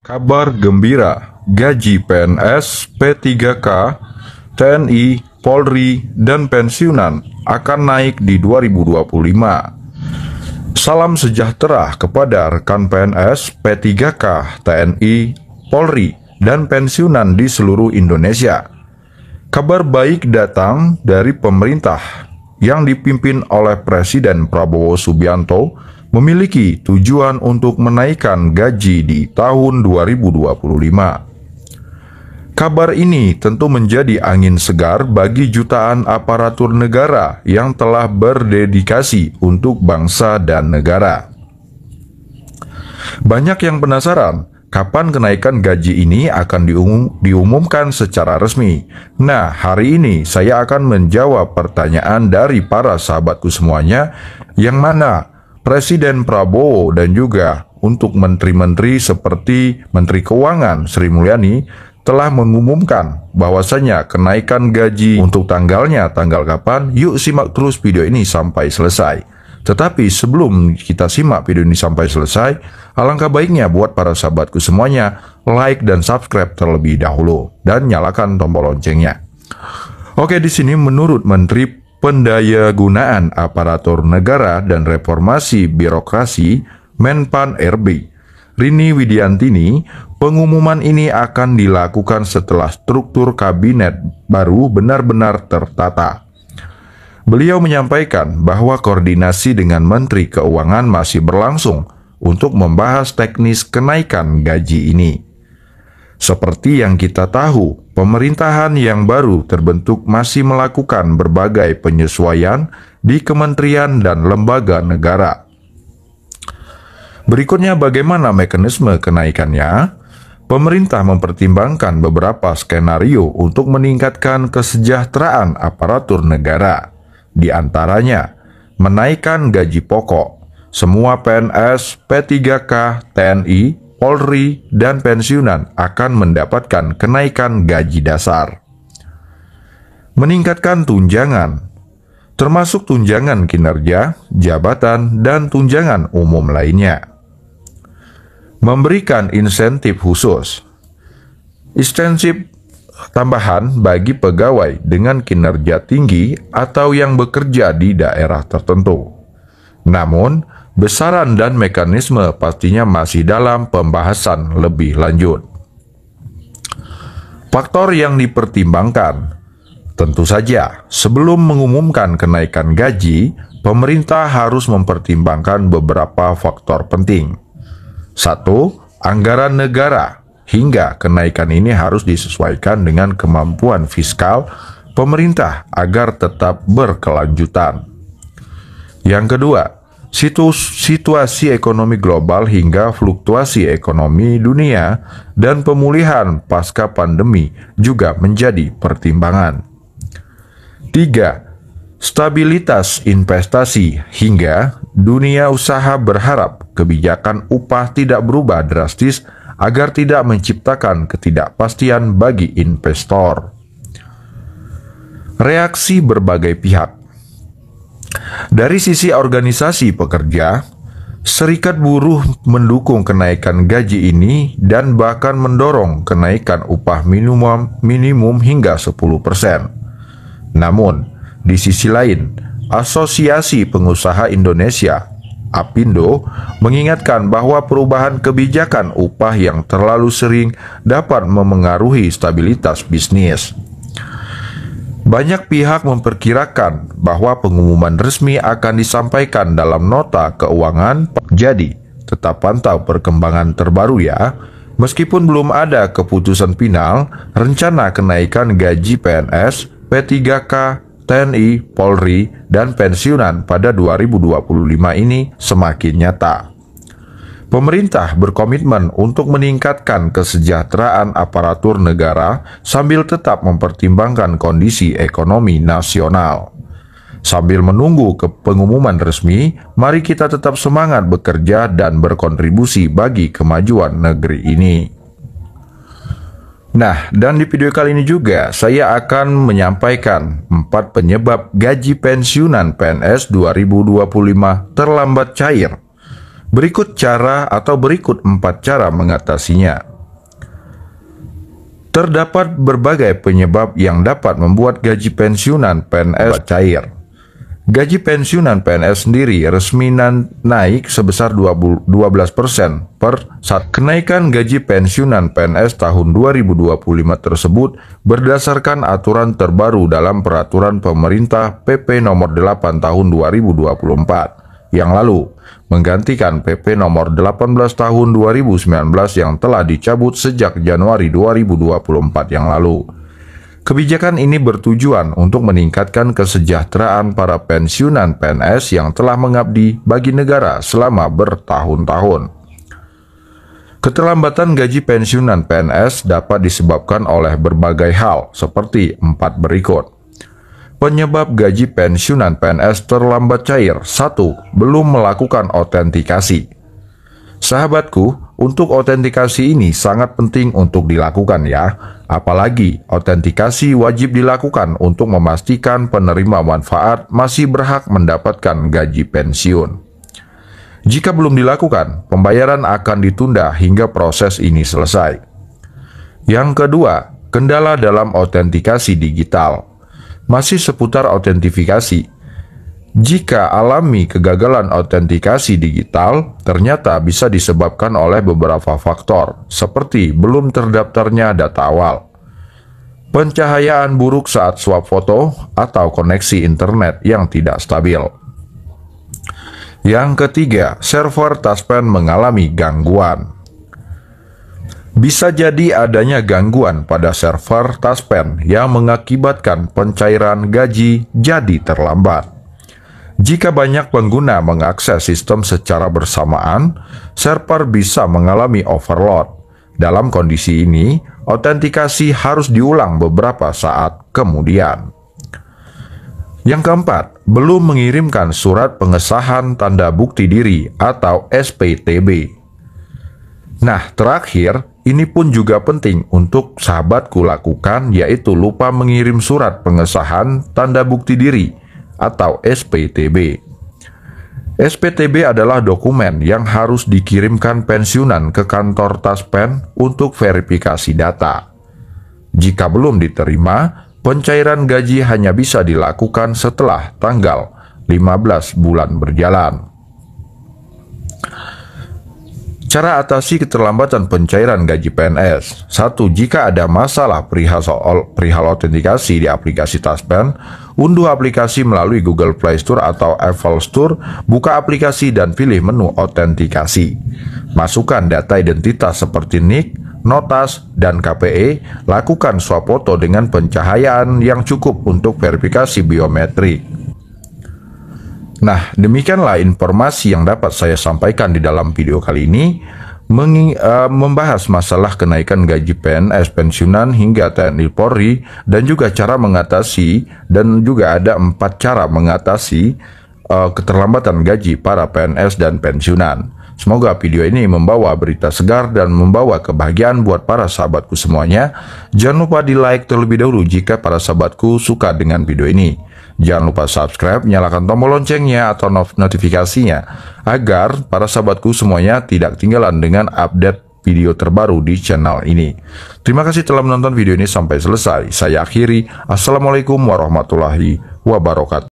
Kabar gembira, gaji PNS, P3K, TNI, Polri, dan pensiunan akan naik di 2025. Salam sejahtera kepada rekan PNS, P3K, TNI, Polri, dan pensiunan di seluruh Indonesia. Kabar baik datang dari pemerintah yang dipimpin oleh Presiden Prabowo Subianto memiliki tujuan untuk menaikkan gaji di tahun 2025. Kabar ini tentu menjadi angin segar bagi jutaan aparatur negara yang telah berdedikasi untuk bangsa dan negara. Banyak yang penasaran kapan kenaikan gaji ini akan diumumkan secara resmi. Nah, hari ini saya akan menjawab pertanyaan dari para sahabatku semuanya, yang mana Presiden Prabowo dan juga untuk menteri-menteri seperti Menteri Keuangan Sri Mulyani telah mengumumkan bahwasanya kenaikan gaji untuk tanggal kapan. Yuk simak terus video ini sampai selesai. Tetapi sebelum kita simak video ini sampai selesai, alangkah baiknya buat para sahabatku semuanya like dan subscribe terlebih dahulu dan nyalakan tombol loncengnya. Oke, di sini menurut Menteri Pendayagunaan Aparatur Negara dan Reformasi Birokrasi Menpan RB Rini Widiantini, pengumuman ini akan dilakukan setelah struktur kabinet baru benar-benar tertata. Beliau menyampaikan bahwa koordinasi dengan Menteri Keuangan masih berlangsung untuk membahas teknis kenaikan gaji ini. Seperti yang kita tahu, pemerintahan yang baru terbentuk masih melakukan berbagai penyesuaian di kementerian dan lembaga negara. Berikutnya bagaimana mekanisme kenaikannya? Pemerintah mempertimbangkan beberapa skenario untuk meningkatkan kesejahteraan aparatur negara. Di antaranya, menaikkan gaji pokok. Semua PNS, P3K, TNI, Polri, dan pensiunan akan mendapatkan kenaikan gaji dasar. Meningkatkan tunjangan, termasuk tunjangan kinerja, jabatan, dan tunjangan umum lainnya. Memberikan insentif khusus, insentif tambahan bagi pegawai dengan kinerja tinggi atau yang bekerja di daerah tertentu. Namun, besaran dan mekanisme pastinya masih dalam pembahasan lebih lanjut. Faktor yang dipertimbangkan, tentu saja sebelum mengumumkan kenaikan gaji, pemerintah harus mempertimbangkan beberapa faktor penting. 1. Anggaran negara, hingga kenaikan ini harus disesuaikan dengan kemampuan fiskal pemerintah agar tetap berkelanjutan. Yang kedua, situasi ekonomi global hingga fluktuasi ekonomi dunia dan pemulihan pasca pandemi juga menjadi pertimbangan. 3. Stabilitas investasi hingga dunia usaha berharap kebijakan upah tidak berubah drastis agar tidak menciptakan ketidakpastian bagi investor. Reaksi berbagai pihak. Dari sisi organisasi pekerja, serikat buruh mendukung kenaikan gaji ini dan bahkan mendorong kenaikan upah minimum hingga 10%. Namun, di sisi lain, Asosiasi Pengusaha Indonesia (APindo) mengingatkan bahwa perubahan kebijakan upah yang terlalu sering dapat memengaruhi stabilitas bisnis. Banyak pihak memperkirakan bahwa pengumuman resmi akan disampaikan dalam nota keuangan. Jadi, tetap pantau perkembangan terbaru ya. Meskipun belum ada keputusan final, rencana kenaikan gaji PNS, P3K, TNI, Polri, dan pensiunan pada 2025 ini semakin nyata. Pemerintah berkomitmen untuk meningkatkan kesejahteraan aparatur negara sambil tetap mempertimbangkan kondisi ekonomi nasional. Sambil menunggu pengumuman resmi, mari kita tetap semangat bekerja dan berkontribusi bagi kemajuan negeri ini. Nah, dan di video kali ini juga saya akan menyampaikan 4 penyebab gaji pensiunan PNS 2025 terlambat cair. Berikut 4 cara mengatasinya. Terdapat berbagai penyebab yang dapat membuat gaji pensiunan PNS cair. Gaji pensiunan PNS sendiri resmi naik sebesar 12% per saat. Kenaikan gaji pensiunan PNS tahun 2025 tersebut berdasarkan aturan terbaru dalam Peraturan Pemerintah PP Nomor 8 Tahun 2024 yang lalu, menggantikan PP Nomor 18 Tahun 2019 yang telah dicabut sejak Januari 2024 yang lalu. Kebijakan ini bertujuan untuk meningkatkan kesejahteraan para pensiunan PNS yang telah mengabdi bagi negara selama bertahun-tahun. Keterlambatan gaji pensiunan PNS dapat disebabkan oleh berbagai hal seperti 4 berikut. Penyebab gaji pensiunan PNS terlambat cair. 1. Belum melakukan autentikasi. Sahabatku, untuk autentikasi ini sangat penting untuk dilakukan ya. Apalagi autentikasi wajib dilakukan untuk memastikan penerima manfaat masih berhak mendapatkan gaji pensiun. Jika belum dilakukan, pembayaran akan ditunda hingga proses ini selesai. Yang kedua, kendala dalam autentikasi digital. Masih seputar autentifikasi. Jika alami kegagalan autentikasi digital, ternyata bisa disebabkan oleh beberapa faktor, seperti belum terdaftarnya data awal, pencahayaan buruk saat swap foto, atau koneksi internet yang tidak stabil. Yang ketiga, server Taspen mengalami gangguan. Bisa jadi adanya gangguan pada server Taspen yang mengakibatkan pencairan gaji jadi terlambat. Jika banyak pengguna mengakses sistem secara bersamaan, server bisa mengalami overload. Dalam kondisi ini, autentikasi harus diulang beberapa saat kemudian. Yang keempat, belum mengirimkan surat pengesahan tanda bukti diri atau SPTB. Nah, terakhir, ini pun juga penting untuk sahabatku lakukan, yaitu lupa mengirim surat pengesahan tanda bukti diri atau SPTB. SPTB adalah dokumen yang harus dikirimkan pensiunan ke kantor Taspen untuk verifikasi data. Jika belum diterima, pencairan gaji hanya bisa dilakukan setelah tanggal 15 bulan berjalan. Cara atasi keterlambatan pencairan gaji PNS. 1. Jika ada masalah perihal autentikasi di aplikasi Taspen, unduh aplikasi melalui Google Play Store atau Apple Store, buka aplikasi dan pilih menu autentikasi. Masukkan data identitas seperti NIK, Notas, dan KPE, lakukan swap foto dengan pencahayaan yang cukup untuk verifikasi biometrik. Nah, demikianlah informasi yang dapat saya sampaikan di dalam video kali ini, membahas masalah kenaikan gaji PNS pensiunan hingga TNI Polri, dan juga cara mengatasi, dan juga ada 4 cara mengatasi keterlambatan gaji para PNS dan pensiunan. Semoga video ini membawa berita segar dan membawa kebahagiaan buat para sahabatku semuanya. Jangan lupa di like terlebih dahulu jika para sahabatku suka dengan video ini. Jangan lupa subscribe, nyalakan tombol loncengnya atau notifikasinya, agar para sahabatku semuanya tidak ketinggalan dengan update video terbaru di channel ini. Terima kasih telah menonton video ini sampai selesai. Saya akhiri. Assalamualaikum warahmatullahi wabarakatuh.